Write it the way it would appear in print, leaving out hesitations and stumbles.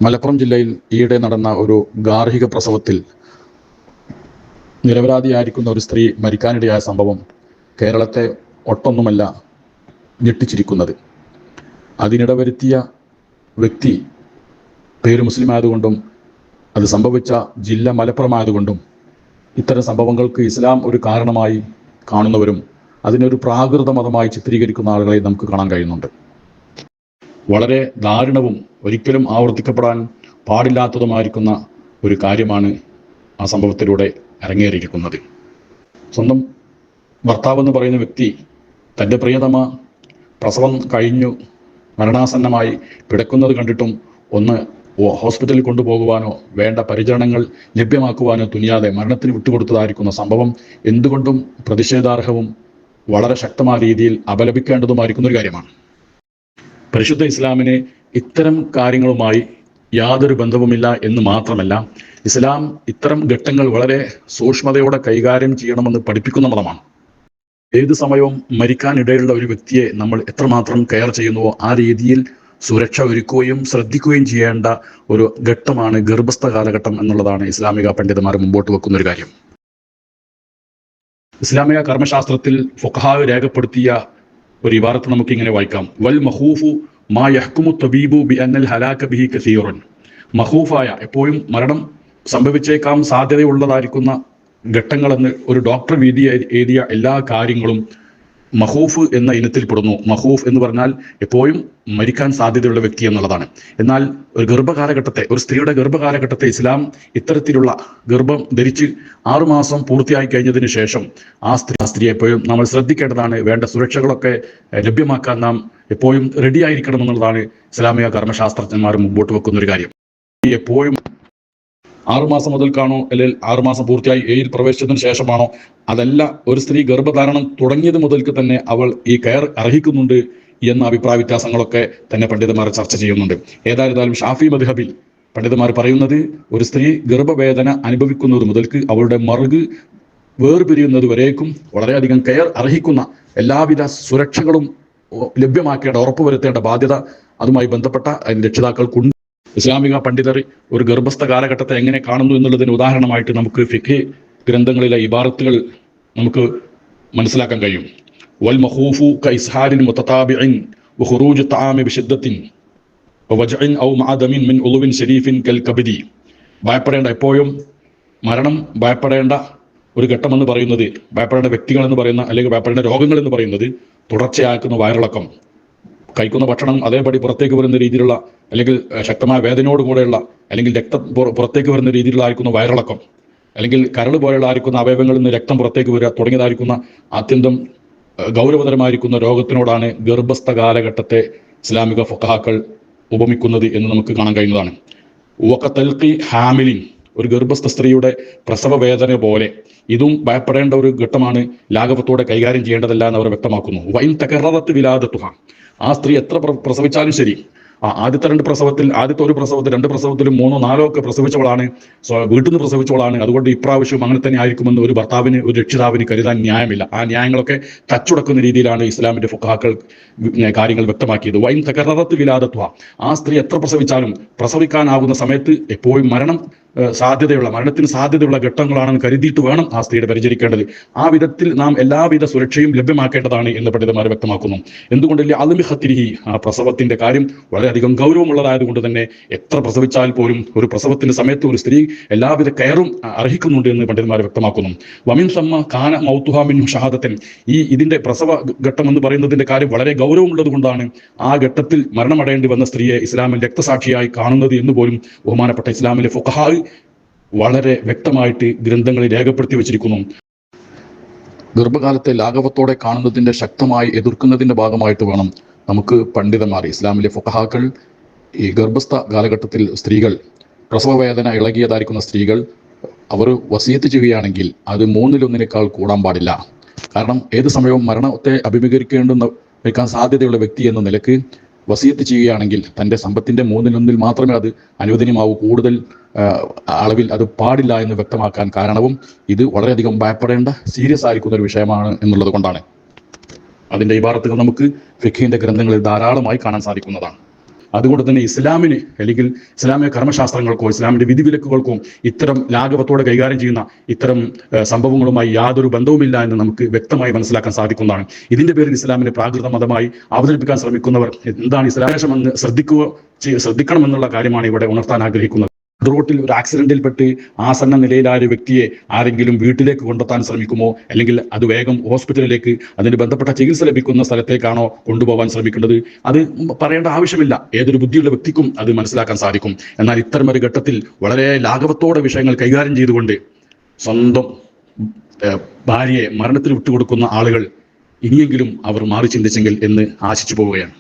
മലപ്പുറം ജില്ലയിൽ ഈയിടെ നടന്ന ഒരു ഗാർഹിക പ്രസവത്തിൽ നിരപരാധിയായിരിക്കുന്ന ഒരു സ്ത്രീ മരിക്കാനിടയായ സംഭവം കേരളത്തെ ഒട്ടൊന്നുമല്ല ഞെട്ടിച്ചിരിക്കുന്നത്. അതിനിടവരുത്തിയ വ്യക്തി പേര് മുസ്ലിം ആയതുകൊണ്ടും അത് സംഭവിച്ച ജില്ല മലപ്പുറം ആയതുകൊണ്ടും ഇത്തരം സംഭവങ്ങൾക്ക് ഇസ്ലാം ഒരു കാരണമായി കാണുന്നവരും അതിനൊരു പ്രാകൃത മതമായി ചിത്രീകരിക്കുന്ന ആളുകളെ നമുക്ക് കാണാൻ കഴിയുന്നുണ്ട്. വളരെ ദാരുണവും ഒരിക്കലും ആവർത്തിക്കപ്പെടാൻ പാടില്ലാത്തതുമായിരിക്കുന്ന ഒരു കാര്യമാണ് ആ സംഭവത്തിലൂടെ അരങ്ങേറിയിരിക്കുന്നത്. സ്വന്തം ഭർത്താവെന്ന് പറയുന്ന വ്യക്തി തൻ്റെ പ്രിയതമ പ്രസവം കഴിഞ്ഞു മരണാസന്നമായി പിടക്കുന്നത് കണ്ടിട്ടും ഒന്ന് ഹോസ്പിറ്റലിൽ കൊണ്ടുപോകുവാനോ വേണ്ട പരിചരണങ്ങൾ ലഭ്യമാക്കുവാനോ തുനിയാതെ മരണത്തിന് വിട്ടുകൊടുത്തതായിരിക്കുന്ന സംഭവം എന്തുകൊണ്ടും പ്രതിഷേധാർഹവും വളരെ ശക്തമായ രീതിയിൽ അപലപിക്കേണ്ടതുമായിരിക്കുന്ന ഒരു കാര്യമാണ്. പരിശുദ്ധ ഇസ്ലാമിന് ഇത്തരം കാര്യങ്ങളുമായി യാതൊരു ബന്ധവുമില്ല എന്ന് മാത്രമല്ല, ഇസ്ലാം ഇത്തരം ഘട്ടങ്ങൾ വളരെ സൂക്ഷ്മതയോടെ കൈകാര്യം ചെയ്യണമെന്ന് പഠിപ്പിക്കുന്ന മതമാണ്. ഏത് സമയവും മരിക്കാനിടയുള്ള ഒരു വ്യക്തിയെ നമ്മൾ എത്രമാത്രം കെയർ ചെയ്യുന്നുവോ ആ രീതിയിൽ സുരക്ഷ ഒരുക്കുകയും ശ്രദ്ധിക്കുകയും ചെയ്യേണ്ട ഒരു ഘട്ടമാണ് ഗർഭസ്ഥ കാലഘട്ടം എന്നുള്ളതാണ് ഇസ്ലാമിക പണ്ഡിതന്മാർ മുമ്പോട്ട് വെക്കുന്ന ഒരു കാര്യം. ഇസ്ലാമിക കർമ്മശാസ്ത്രത്തിൽ ഫുഖഹാ രേഖപ്പെടുത്തിയ ഒരു ഇബാറത്ത് നമുക്ക് ഇങ്ങനെ വായിക്കാം: വൽ മഖൂഫു മാ യഹ്കുമു തബീബു ബി അന്നൽ ഹലാക ബിഹി കസീറൻ. മഖൂഫായ, എപ്പോഴും മരണം സംഭവിച്ചേക്കാം സാധ്യതയുള്ളതായിരിക്കുന്ന ഘട്ടങ്ങളെന്ന് ഒരു ഡോക്ടർ വിധി എഴുതിയ എല്ലാ കാര്യങ്ങളും മഖൂഫ് എന്ന ഇനത്തിൽപ്പെടുന്നു. മഖൂഫ് എന്ന് പറഞ്ഞാൽ എപ്പോഴും മരിക്കാൻ സാധ്യതയുള്ള വ്യക്തി എന്നുള്ളതാണ്. എന്നാൽ ഒരു ഗർഭകാലഘട്ടത്തെ, ഒരു സ്ത്രീയുടെ ഗർഭകാലഘട്ടത്തെ ഇസ്ലാം ഇത്തരത്തിലുള്ള ഗർഭം ധരിച്ച് 6 മാസം പൂർത്തിയായി കഴിഞ്ഞതിന് ശേഷം ആ സ്ത്രീയെ എപ്പോഴും നമ്മൾ ശ്രദ്ധിക്കേണ്ടതാണ്. വേണ്ട സുരക്ഷകളൊക്കെ ലഭ്യമാക്കാൻ നാം എപ്പോഴും റെഡി ആയിരിക്കണം എന്നുള്ളതാണ് ഇസ്ലാമിക കർമ്മശാസ്ത്രജ്ഞന്മാർ മുമ്പോട്ട് വെക്കുന്ന ഒരു കാര്യം. എപ്പോഴും 6 മാസം മുതൽക്കാണോ അല്ലെങ്കിൽ 6 മാസം പൂർത്തിയായി 7 പ്രവേശിച്ചതിന് ശേഷമാണോ, അതല്ല, ഒരു സ്ത്രീ ഗർഭധാരണം തുടങ്ങിയത് മുതൽക്ക് തന്നെ അവൾ ഈ കെയർ അർഹിക്കുന്നുണ്ട് എന്ന അഭിപ്രായ വ്യത്യാസങ്ങളൊക്കെ തന്നെ പണ്ഡിതന്മാർ ചർച്ച ചെയ്യുന്നുണ്ട്. ഏതായിരുന്നാലും ഷാഫി മദ്ഹബിൽ പണ്ഡിതന്മാർ പറയുന്നത്, ഒരു സ്ത്രീ ഗർഭവേദന അനുഭവിക്കുന്നത് മുതൽക്ക് അവളുടെ മറുക് വേർപിരിയുന്നത് വരേക്കും വളരെയധികം കെയർ അർഹിക്കുന്ന എല്ലാവിധ സുരക്ഷകളും ലഭ്യമാക്കേണ്ട, ഉറപ്പുവരുത്തേണ്ട ബാധ്യത അതുമായി ബന്ധപ്പെട്ട രക്ഷിതാക്കൾക്കുണ്ട്. ഇസ്ലാമിക പണ്ഡിതർ ഒരു ഗർഭസ്ഥ കാലഘട്ടത്തെ എങ്ങനെ കാണുന്നു എന്നുള്ളതിന് ഉദാഹരണമായിട്ട് നമുക്ക് ഫിഖ് ഗ്രന്ഥങ്ങളിലെ ഇബാറത്തുകൾ നമുക്ക് മനസ്സിലാക്കാൻ കഴിയും. വൽ മഖൂഫു കഇസ്ഹാരിൻ മുതതാബിഇൻ വഖുറൂജ് തആമി ബിശിദ്ദത്തിൻ വവജ്ഇൻ ഔ മഅദമിൻ മിൻ ഉളുവിൻ ശരീഫിൻ കൽ കബദി. ഭയപ്പെടേണ്ട, എപ്പോഴും മരണം ഭയപ്പെടേണ്ട ഒരു ഘട്ടം എന്ന് പറയുന്നത്, ഭയപ്പെടേണ്ട വ്യക്തികൾ എന്ന് പറയുന്ന അല്ലെങ്കിൽ ഭയപ്പെടേണ്ട രോഗങ്ങൾ എന്ന് പറയുന്നത് തുടർച്ചയാക്കുന്ന വയറിളക്കം, കഴിക്കുന്ന ഭക്ഷണം അതേപടി പുറത്തേക്ക് വരുന്ന രീതിയിലുള്ള അല്ലെങ്കിൽ ശക്തമായ വേദനയോടുകൂടെയുള്ള അല്ലെങ്കിൽ രക്തം പുറത്തേക്ക് വരുന്ന രീതിയിലായിരിക്കുന്ന വയറിളക്കം, അല്ലെങ്കിൽ കരൾ പോലെയുള്ള ആയിരിക്കുന്ന അവയവങ്ങളിൽ നിന്ന് രക്തം പുറത്തേക്ക് വരിക തുടങ്ങിയതായിരിക്കുന്ന അത്യന്തം ഗൗരവതരമായിരിക്കുന്ന രോഗത്തിനോടാണ് ഗർഭസ്ഥ കാലഘട്ടത്തെ ഇസ്ലാമിക ഫുഖഹാക്കൾ ഉപമിക്കുന്നത് എന്ന് നമുക്ക് കാണാൻ കഴിയുന്നതാണ്. വഖതൽഖി ഹാമിലിൻ, ഒരു ഗർഭസ്ഥ സ്ത്രീയുടെ പ്രസവ വേദന പോലെ ഇതും ഭയപ്പെടേണ്ട ഒരു ഘട്ടമാണ്, ലാഘവത്തോടെ കൈകാര്യം ചെയ്യേണ്ടതല്ല എന്ന് അവർ വ്യക്തമാക്കുന്നു. വൈൻ തകറത്ത് വിലാദത്തുഹ, ആ സ്ത്രീ എത്ര പ്രസവിച്ചാലും ശരി, ആദ്യത്തെ ഒരു പ്രസവത്തിൽ 2 പ്രസവത്തിലും 3, 4 ഒക്കെ പ്രസവിച്ചവളാണ്, വീട്ടിൽ നിന്ന് പ്രസവിച്ചവളാണ്, അതുകൊണ്ട് ഇപ്രാവശ്യം അങ്ങനെ തന്നെ ആയിരിക്കുമെന്ന് ഒരു ഭർത്താവിന്, ഒരു രക്ഷിതാവിന് കരുതാൻ ന്യായമില്ല. ആ ന്യായങ്ങളൊക്കെ തച്ചുടക്കുന്ന രീതിയിലാണ് ഇസ്ലാമിന്റെ ഫുഖഹാക്കൾ കാര്യങ്ങൾ വ്യക്തമാക്കിയത്. വൈൻ തകറത്ത് വിലാദത്വ, ആ സ്ത്രീ എത്ര പ്രസവിച്ചാലും പ്രസവിക്കാനാകുന്ന സമയത്ത് എപ്പോഴും മരണത്തിന് സാധ്യതയുള്ള ഘട്ടങ്ങളാണെന്ന് കരുതിയിട്ട് വേണം ആ സ്ത്രീയെ പരിചരിക്കേണ്ടത്. ആ വിധത്തിൽ നാം എല്ലാവിധ സുരക്ഷയും ലഭ്യമാക്കേണ്ടതാണ് എന്ന് പണ്ഡിതന്മാർ വ്യക്തമാക്കുന്നു. എന്തുകൊണ്ടില്ല അൽമിഹത്തിരിഹി, ആ പ്രസവത്തിന്റെ കാര്യം വളരെയധികം ഗൗരവമുള്ളതായതുകൊണ്ട് തന്നെ എത്ര പ്രസവിച്ചാൽ പോലും ഒരു പ്രസവത്തിന്റെ സമയത്ത് ഒരു സ്ത്രീ എല്ലാവിധ കെയറും അർഹിക്കുന്നുണ്ട് എന്ന് പണ്ഡിതന്മാർ വ്യക്തമാക്കുന്നു. വമിൻ സമ്മ കാന മൗതുഹാ മിൻ ഷഹാദത്തൻ, ഇതിന്റെ പ്രസവ ഘട്ടം എന്ന് പറയുന്നതിന്റെ കാര്യം വളരെ ഗൗരവമുള്ളത് കൊണ്ടാണ് ആ ഘട്ടത്തിൽ മരണമടയേണ്ടി വന്ന സ്ത്രീയെ ഇസ്ലാമിൽ രക്തസാക്ഷിയായി കാണുന്നത് എന്ന് പോലും ബഹുമാനപ്പെട്ട ഇസ്ലാമിലെ ഫുഖഹാ വളരെ വ്യക്തമായിട്ട് ഗ്രന്ഥങ്ങളിൽ രേഖപ്പെടുത്തി വെച്ചിരിക്കുന്നു. ഗർഭകാലത്തെ ലാഘവത്തോടെ കാണുന്നതിന്റെ ശക്തമായി എതിർക്കുന്നതിന്റെ ഭാഗമായിട്ട് വേണം നമുക്ക് പണ്ഡിതന്മാർ, ഇസ്ലാമിലെ ഫുഖഹാക്കൾ, ഈ ഗർഭസ്ഥ കാലഘട്ടത്തിൽ സ്ത്രീകൾ, പ്രസവവേദന ഇളകിയതായിരിക്കുന്ന സ്ത്രീകൾ, അവർ വസിയത്ത് ചെയ്യുകയാണെങ്കിൽ അത് 3-1 കൂടാൻ പാടില്ല. കാരണം ഏത് സമയവും മരണത്തെ അഭിമുഖീകരിക്കാൻ സാധ്യതയുള്ള വ്യക്തി എന്ന നിലക്ക് വസിയത്ത് ചെയ്യുകയാണെങ്കിൽ തൻ്റെ സമ്പത്തിന്റെ 3-1 മാത്രമേ അത് അനുവദനീയമാവൂ, കൂടുതൽ അളവിൽ അത് പാടില്ല എന്ന് വ്യക്തമാക്കാൻ കാരണവും ഇത് വളരെയധികം ഭയപ്പെടേണ്ട സീരിയസ് ആയിരിക്കുന്ന ഒരു വിഷയമാണ് എന്നുള്ളത് കൊണ്ടാണ്. അതിന്റെ ഇബാറത്തുകൾ നമുക്ക് ഫിഖിന്റെ ഗ്രന്ഥങ്ങളിൽ ധാരാളമായി കാണാൻ സാധിക്കുന്നതാണ്. അതുകൊണ്ട് തന്നെ ഇസ്ലാമിന് അല്ലെങ്കിൽ ഇസ്ലാമിക കർമ്മശാസ്ത്രങ്ങൾക്കോ ഇസ്ലാമിന്റെ വിധിവിലക്കുകൾക്കോ ഇത്തരം ലാഘവത്തോടെ കൈകാര്യം ചെയ്യുന്ന ഇത്തരം സംഭവങ്ങളുമായി യാതൊരു ബന്ധവുമില്ല എന്ന് നമുക്ക് വ്യക്തമായി മനസ്സിലാക്കാൻ സാധിക്കുന്നതാണ്. ഇതിന്റെ പേരിൽ ഇസ്ലാമിനെ പ്രാകൃത മതമായി അവതരിപ്പിക്കാൻ ശ്രമിക്കുന്നവർ എന്താണ് ഇസ്ലാമെന്ന് ശ്രദ്ധിക്കണമെന്നുള്ള കാര്യമാണ് ഇവിടെ ഉണർത്താൻ ആഗ്രഹിക്കുന്നത്. റോട്ടിൽ ഒരു ആക്സിഡന്റിൽപ്പെട്ട് ആസന്ന നിലയിലായ ഒരു വ്യക്തിയെ ആരെങ്കിലും വീട്ടിലേക്ക് കൊണ്ടെത്താൻ ശ്രമിക്കുമോ, അല്ലെങ്കിൽ അത് വേഗം ഹോസ്പിറ്റലിലേക്ക് അതിന് ബന്ധപ്പെട്ട ചികിത്സ ലഭിക്കുന്ന സ്ഥലത്തേക്കാണോ കൊണ്ടുപോകാൻ ശ്രമിക്കേണ്ടത്? അത് പറയേണ്ട ആവശ്യമില്ല, ഏതൊരു ബുദ്ധിയുള്ള വ്യക്തിക്കും അത് മനസ്സിലാക്കാൻ സാധിക്കും. എന്നാൽ ഇത്തരമൊരു ഘട്ടത്തിൽ വളരെ ലാഘവത്തോടെ വിഷയങ്ങൾ കൈകാര്യം ചെയ്തുകൊണ്ട് സ്വന്തം ഭാര്യയെ മരണത്തിന് വിട്ടുകൊടുക്കുന്ന ആളുകൾ ഇനിയെങ്കിലും അവർ മാറി ചിന്തിച്ചെങ്കിൽ എന്ന് ആശിച്ചു പോവുകയാണ്.